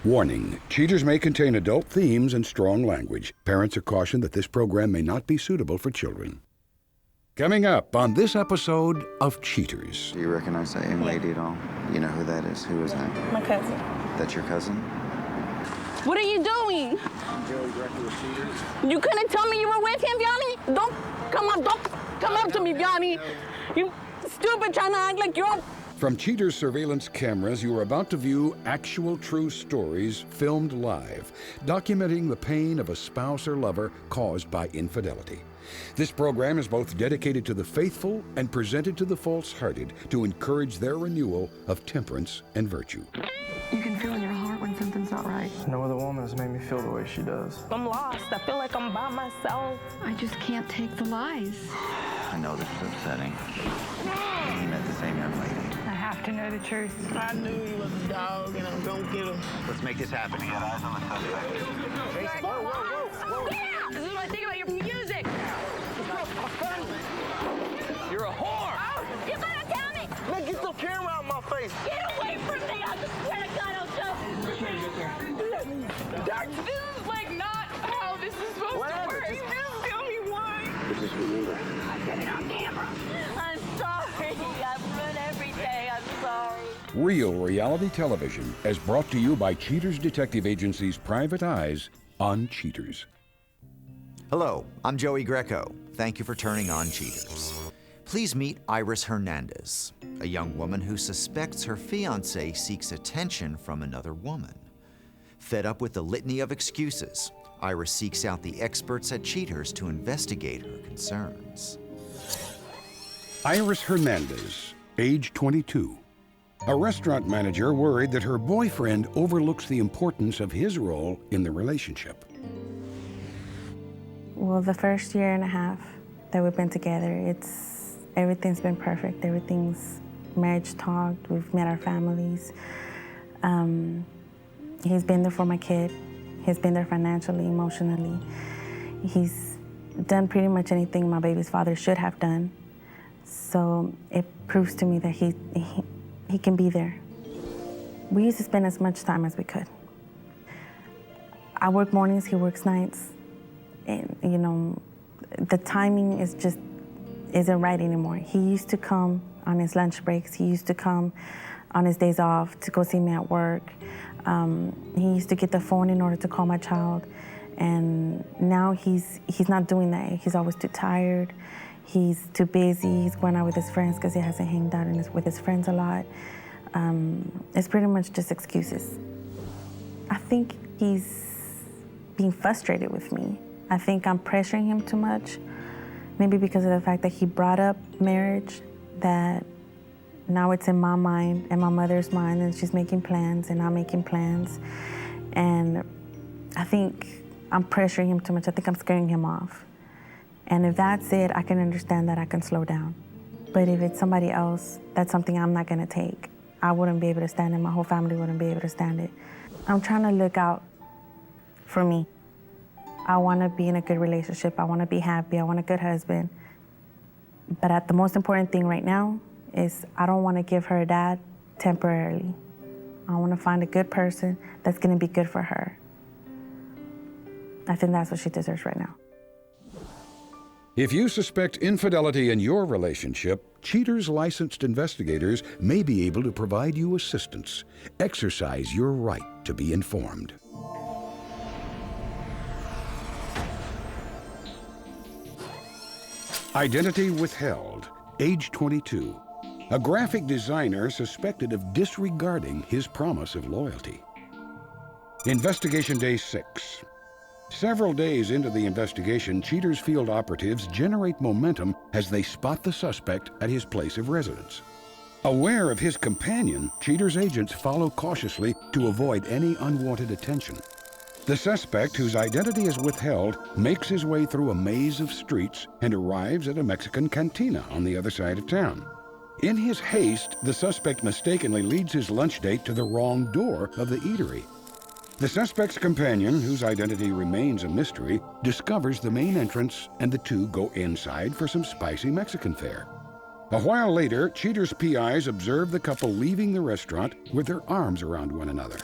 Warning, Cheaters may contain adult themes and strong language. Parents are cautioned that this program may not be suitable for children. Coming up on this episode of Cheaters. Do you recognize that young lady at all? You know who that is? Who is that? My cousin. That's your cousin? What are you doing? I'm Joey Greco with Cheaters. You couldn't tell me you were with him, Vianney? Don't come up to me, Vianney. You stupid, trying to act like you're... From Cheaters surveillance cameras, you are about to view actual true stories filmed live, documenting the pain of a spouse or lover caused by infidelity. This program is both dedicated to the faithful and presented to the false-hearted to encourage their renewal of temperance and virtue. You can feel in your heart when something's not right. No other woman has made me feel the way she does. I'm lost. I feel like I'm by myself. I just can't take the lies. I know this is upsetting. He met the same young lady. I have to know the truth. I knew he was a dog, and I'm gonna get him. Let's make this happen. Get eyes on the suspect. Whoa. Yeah! This is what I think about your music. You're a whore! Oh, you gotta tell me! Man, get the camera out my face! Get away from me! I swear to God, I'll jump. This is like not how this is supposed to work. Just tell me why. Just remember. I got it on camera. I'm sorry. I've ruined everything. I'm sorry. Real reality television is brought to you by Cheaters Detective Agency's Private Eyes on Cheaters. Hello, I'm Joey Greco. Thank you for turning on Cheaters. Please meet Iris Hernandez, a young woman who suspects her fiancé seeks attention from another woman. Fed up with the litany of excuses, Iris seeks out the experts at Cheaters to investigate her concerns. Iris Hernandez, age 22. A restaurant manager worried that her boyfriend overlooks the importance of his role in the relationship. Well, the first year and a half that we've been together, everything's been perfect. Everything's marriage talked. We've met our families. He's been there for my kid. He's been there financially, emotionally. He's done pretty much anything my baby's father should have done. So it proves to me that he can be there. We used to spend as much time as we could. I work mornings, he works nights. And, you know, the timing isn't right anymore. He used to come on his lunch breaks. He used to come on his days off to go see me at work. He used to get the phone in order to call my child. And now he's not doing that. He's always too tired. He's too busy. He's going out with his friends because he hasn't hanged out with his friends a lot. It's pretty much just excuses. I think he's being frustrated with me. I think I'm pressuring him too much, maybe because of the fact that he brought up marriage, that now it's in my mind and my mother's mind, and she's making plans and I'm making plans. And I think I'm pressuring him too much. I think I'm scaring him off. And if that's it, I can understand that I can slow down. But if it's somebody else, that's something I'm not gonna take. I wouldn't be able to stand it, my whole family wouldn't be able to stand it. I'm trying to look out for me. I want to be in a good relationship. I want to be happy. I want a good husband. But the most important thing right now is I don't want to give her a dad temporarily. I want to find a good person that's going to be good for her. I think that's what she deserves right now. If you suspect infidelity in your relationship, Cheaters licensed investigators may be able to provide you assistance. Exercise your right to be informed. Identity withheld, age 22. A graphic designer suspected of disregarding his promise of loyalty. Investigation day 6. Several days into the investigation, Cheaters field operatives generate momentum as they spot the suspect at his place of residence. Aware of his companion, Cheaters agents follow cautiously to avoid any unwanted attention. The suspect, whose identity is withheld, makes his way through a maze of streets and arrives at a Mexican cantina on the other side of town. In his haste, the suspect mistakenly leads his lunch date to the wrong door of the eatery. The suspect's companion, whose identity remains a mystery, discovers the main entrance, and the two go inside for some spicy Mexican fare. A while later, Cheaters' PIs observe the couple leaving the restaurant with their arms around one another.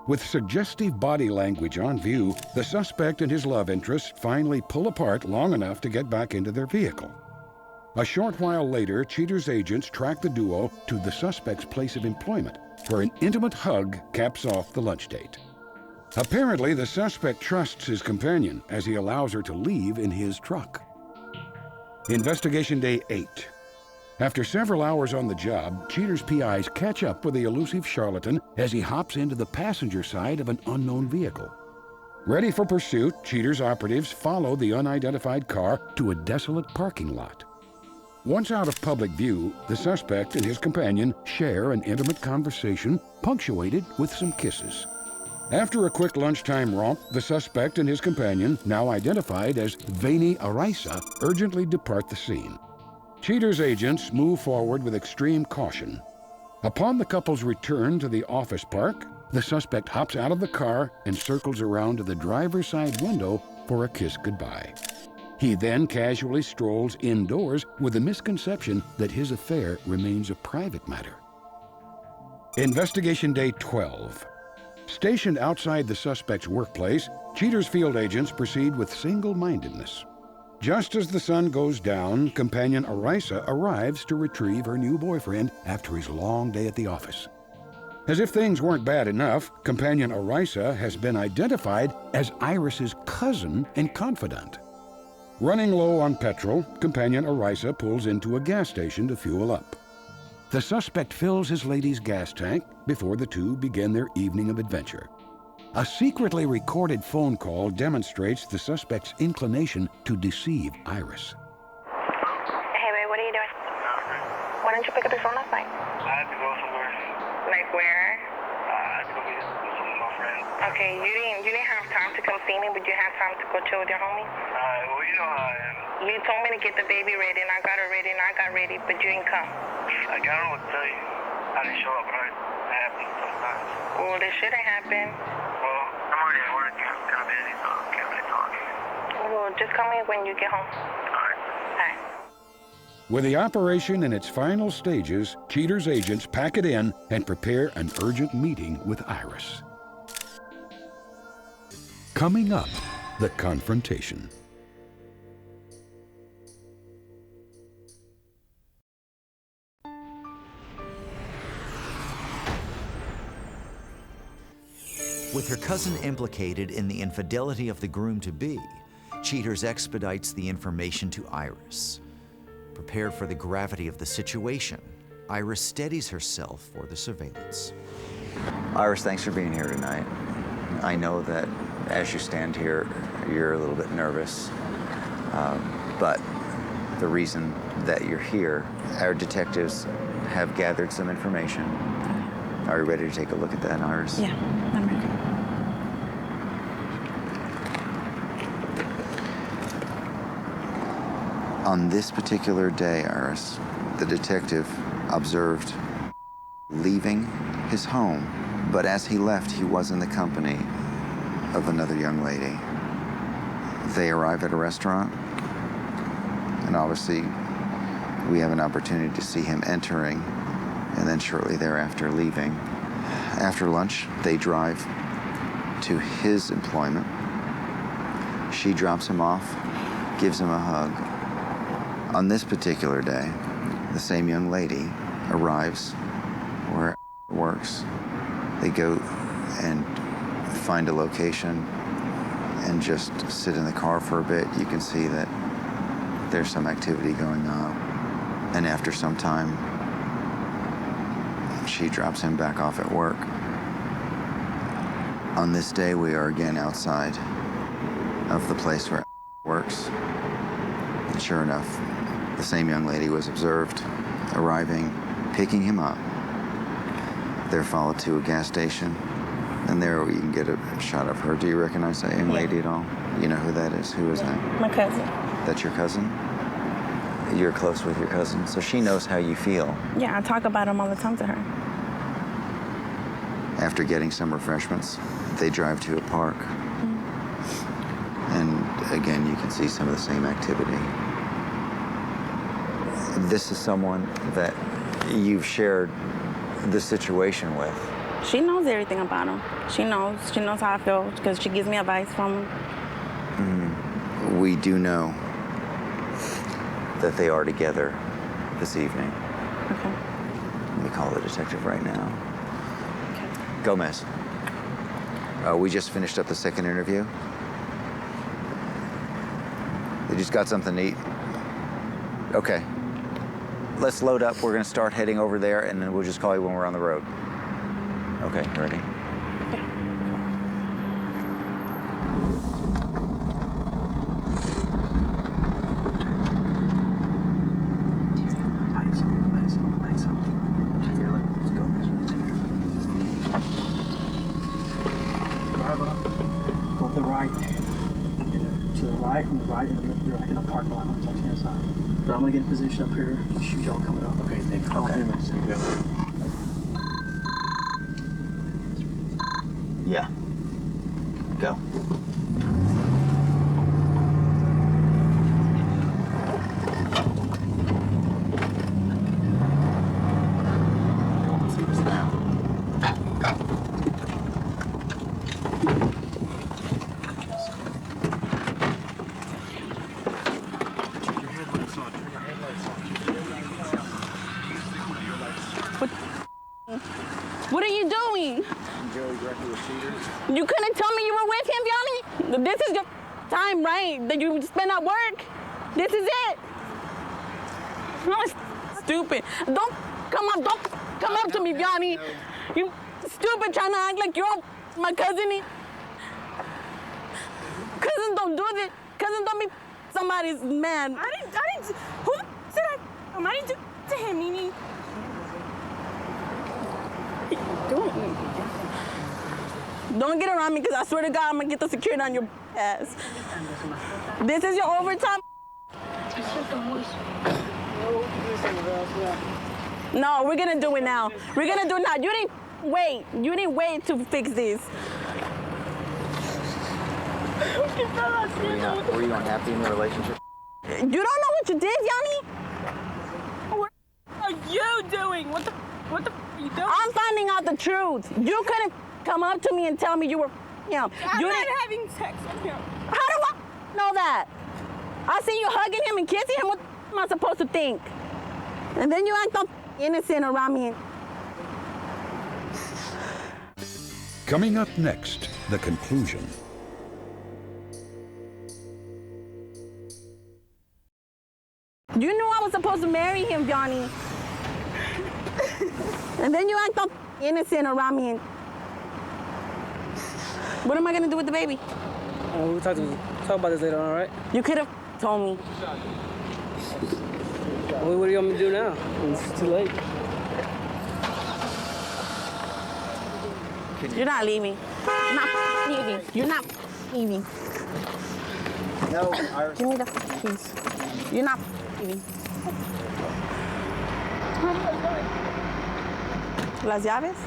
With suggestive body language on view, the suspect and his love interest finally pull apart long enough to get back into their vehicle. A short while later, Cheater's agents track the duo to the suspect's place of employment, where an intimate hug caps off the lunch date. Apparently, the suspect trusts his companion as he allows her to leave in his truck. Investigation Day 8. After several hours on the job, Cheater's PIs catch up with the elusive charlatan as he hops into the passenger side of an unknown vehicle. Ready for pursuit, Cheater's operatives follow the unidentified car to a desolate parking lot. Once out of public view, the suspect and his companion share an intimate conversation punctuated with some kisses. After a quick lunchtime romp, the suspect and his companion, now identified as Veni Arisa, urgently depart the scene. Cheater's agents move forward with extreme caution. Upon the couple's return to the office park, the suspect hops out of the car and circles around to the driver's side window for a kiss goodbye. He then casually strolls indoors with the misconception that his affair remains a private matter. Investigation Day 12. Stationed outside the suspect's workplace, Cheater's field agents proceed with single-mindedness. Just as the sun goes down, companion Arisa arrives to retrieve her new boyfriend after his long day at the office. As if things weren't bad enough, companion Arisa has been identified as Iris's cousin and confidant. Running low on petrol, companion Arisa pulls into a gas station to fuel up. The suspect fills his lady's gas tank before the two begin their evening of adventure. A secretly recorded phone call demonstrates the suspect's inclination to deceive Iris. Hey, babe, what are you doing? Why didn't you pick up your phone last night? I had to go somewhere. Like where? I had to go meet some of my friends. Okay, you didn't have time to come see me, but you had time to go chill with your homies? Well, you know how I am. You told me to get the baby ready, and I got her ready, and I got ready, but you didn't come. I don't know what to tell you. I didn't show up, but it happens sometimes. Well, this shouldn't happen. Well, I'm already at work. I'm kind of busy, so I can't really talk. Well, just call me when you get home. All right. Bye. With the operation in its final stages, Cheater's agents pack it in and prepare an urgent meeting with Iris. Coming up, the confrontation. With her cousin implicated in the infidelity of the groom-to-be, Cheaters expedites the information to Iris. Prepared for the gravity of the situation, Iris steadies herself for the surveillance. Iris, thanks for being here tonight. I know that as you stand here, you're a little bit nervous, but the reason that you're here, our detectives have gathered some information. Are you ready to take a look at that, Iris? Yeah, I'm ready. On this particular day, Iris, the detective observed leaving his home, but as he left, he was in the company of another young lady. They arrive at a restaurant, and obviously we have an opportunity to see him entering and then shortly thereafter leaving. After lunch, they drive to his employment. She drops him off, gives him a hug. On this particular day, the same young lady arrives where it works. They go and find a location and just sit in the car for a bit. You can see that there's some activity going on. And after some time, she drops him back off at work. On this day, we are again outside of the place where it works. And sure enough, the same young lady was observed arriving, picking him up. They're followed to a gas station, and there you can get a shot of her. Do you recognize that young lady at all? You know who that is? Who is that? My cousin. That's your cousin? You're close with your cousin, so she knows how you feel. Yeah, I talk about him all the time to her. After getting some refreshments, they drive to a park. And again, you can see some of the same activity. This is someone that you've shared the situation with. She knows everything about him. She knows how I feel because she gives me advice from him. We do know that they are together this evening. Okay. Let me call the detective right now. Gomez, we just finished up the second interview. They just got something to eat. Okay. Let's load up. We're gonna start heading over there, and then we'll just call you when we're on the road. Okay, you ready? Go to the right. To the right, from the right, and you're like in a parking lot on the left-hand side. But I'm gonna get in position up here, shoot y'all coming up. Okay, thanks. Okay. Yeah. Go. What are you doing? You couldn't tell me you were with him, Yanni? This is your time, right? That you spend at work? This is it? No, stupid. Don't come up to me, Yanni. You stupid trying to act like you're my cousin. Cousins don't do this. Cousins don't be somebody's man. I didn't, who said I didn't do to him, Nini? Don't get around me, because I swear to God, I'm going to get the security on your ass. This is your overtime? No, we're going to do it now. We're going to do it now. You didn't wait to fix this. Were you unhappy in the relationship? You don't know what you did, Yanni? What are you doing? What the are you doing? I'm finding out the truth. You couldn't come up to me and tell me you were him. I'm not having sex with him. How do I know that? I see you hugging him and kissing him. What am I supposed to think? And then you act all innocent around me. Coming up next, the conclusion. You knew I was supposed to marry him, Johnny. And then you act all innocent around me. What am I gonna do with the baby? We'll talk about this later on, all right? You could have told me. Well, what do you want me to do now? It's too late. You're not leaving. You're not leaving. You're not leaving. No, Iris. Give me the keys. You're not leaving. Las llaves?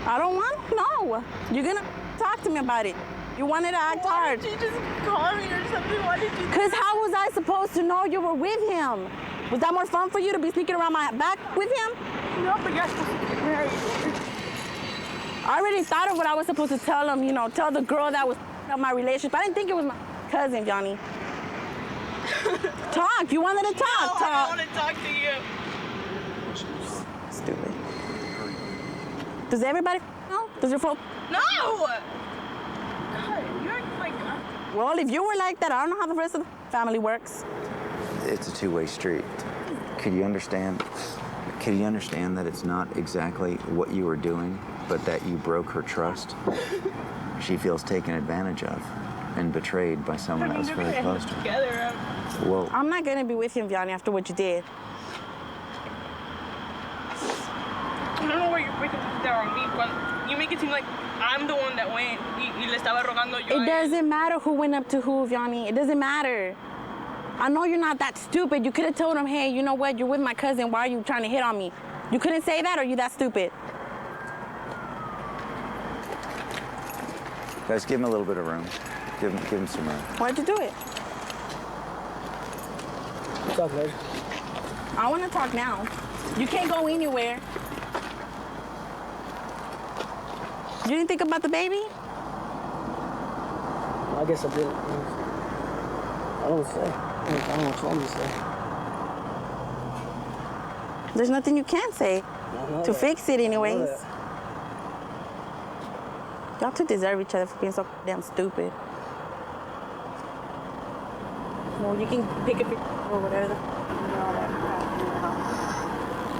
I don't want. No. You're gonna talk to me about it. You wanted to act hard. Why did you just call me or something? Why did you? Because how was I supposed to know you were with him? Was that more fun for you to be sneaking around my back with him? No, but you're supposed to get married. I already thought of what I was supposed to tell him, tell the girl that was of my relationship. I didn't think it was my cousin, Johnny. Talk. You wanted to talk. No, I don't want to talk to you. Stupid. Does everybody know? Does your folk? No! God, you're like... Well, if you were like that, I don't know how the rest of the family works. It's a two-way street. Could you understand that it's not exactly what you were doing, but that you broke her trust? She feels taken advantage of and betrayed by someone that was very close to her. Well, I'm not going to be with him, Johnny, after what you did. I don't know why you're breaking things down on me, but you make it seem like I'm the one that went y le estaba rogando yo. It doesn't matter who went up to who, Johnny. It doesn't matter. I know you're not that stupid. You could have told him, hey, you know what? You're with my cousin. Why are you trying to hit on me? You couldn't say that, or are you that stupid? guys, give him a little bit of room. Give him some room. Why'd you do it? Talk later. I want to talk now. You can't go anywhere. You didn't think about the baby? I guess I didn't. I don't say. I don't know what you want me to say. There's nothing you can say to fix it anyways. Y'all two deserve each other for being so damn stupid. Well, you can pick up your or whatever. All that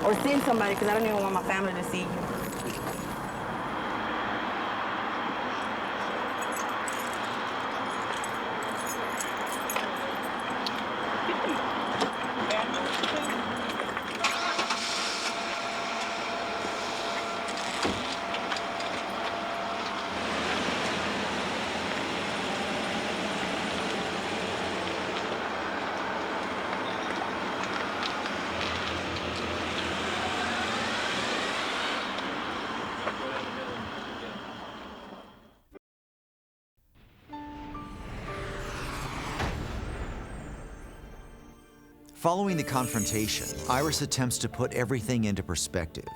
crap, or send somebody, because I don't even want my family to see you. Following the confrontation, Iris attempts to put everything into perspective.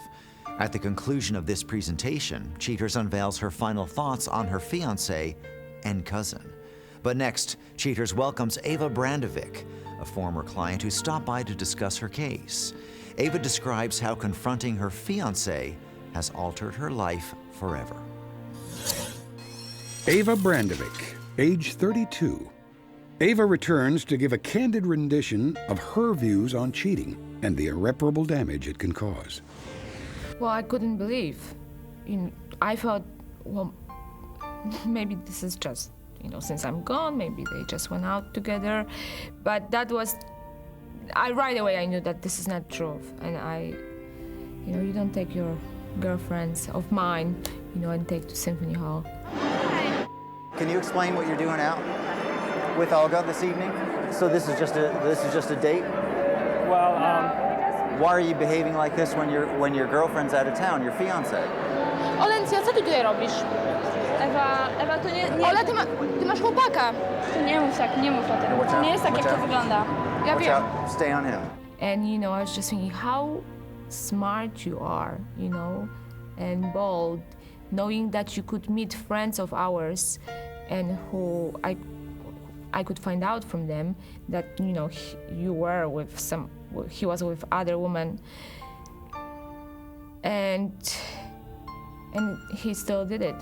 At the conclusion of this presentation, Cheaters unveils her final thoughts on her fiancé and cousin. But next, Cheaters welcomes Eva Brandovic, a former client who stopped by to discuss her case. Eva describes how confronting her fiancé has altered her life forever. Eva Brandovic, age 32. Eva returns to give a candid rendition of her views on cheating and the irreparable damage it can cause. Well, I couldn't believe. I thought, well, maybe this is just, since I'm gone, maybe they just went out together. But right away I knew that this is not true. And you don't take your girlfriends of mine, and take to Symphony Hall. Can you explain what you're doing out with Olga this evening? So this is just a date? Well, why are you behaving like this when your girlfriend's out of town, your fiancé? Olencja, co ty tutaj robisz? Ewa, to nie... Ola, ty masz chłopaka. To nie mów tak, nie mów o tym. To nie jest tak, jak to wygląda. Ja Watch wiem. out. Stay on him. And, I was just thinking how smart you are, and bold, knowing that you could meet friends of ours and who I could find out from them that, you were with he was with other women. And he still did it.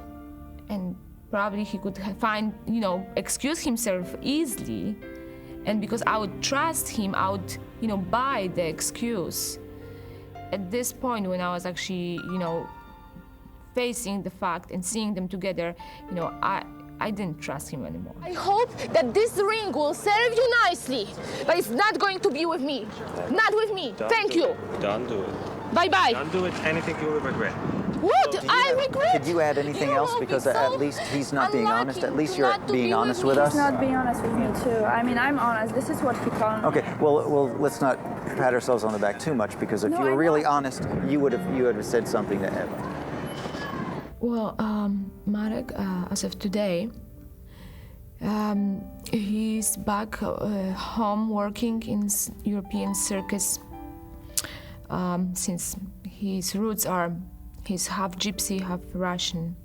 And probably he could find, excuse himself easily. And because I would trust him, I would, buy the excuse. At this point, when I was actually, facing the fact and seeing them together, I didn't trust him anymore. I hope that this ring will serve you nicely, but it's not going to be with me. Not with me. Thank you. Don't do it. Bye-bye. Don't do it. Anything you will regret. What? I regret. Could you add anything else? Because at least he's not being honest. At least you're being honest with us. He's not being honest with me, too. I mean, I'm honest. This is what he told me. Okay, well, let's not pat ourselves on the back too much, because if you were really honest, you would have said something to Eva. Well, Marek, as of today, he's back home working in European circus since his roots are, he's half gypsy, half Russian,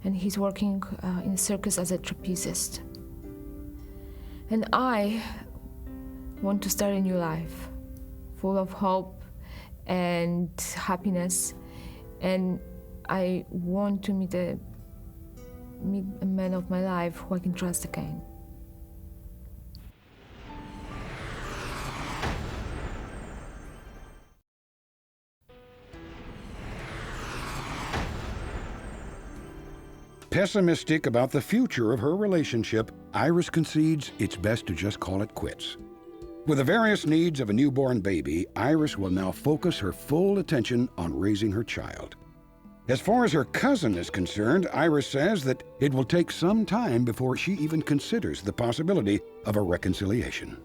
and he's working in circus as a trapezist. And I want to start a new life, full of hope and happiness, and I want to meet a man of my life who I can trust again. Pessimistic about the future of her relationship, Iris concedes it's best to just call it quits. With the various needs of a newborn baby, Iris will now focus her full attention on raising her child. As far as her cousin is concerned, Iris says that it will take some time before she even considers the possibility of a reconciliation.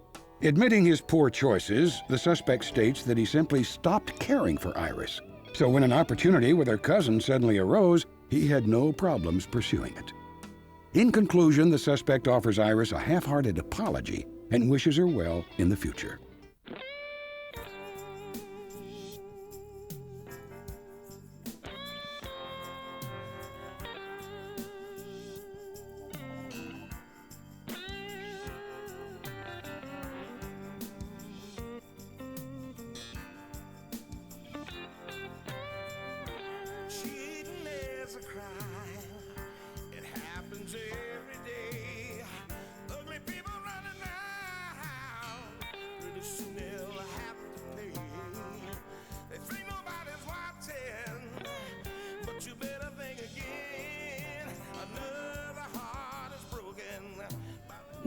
Admitting his poor choices, the suspect states that he simply stopped caring for Iris. So when an opportunity with her cousin suddenly arose, he had no problems pursuing it. In conclusion, the suspect offers Iris a half-hearted apology and wishes her well in the future.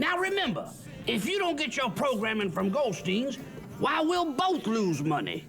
Now remember, if you don't get your programming from Goldstein's, why, we'll both lose money.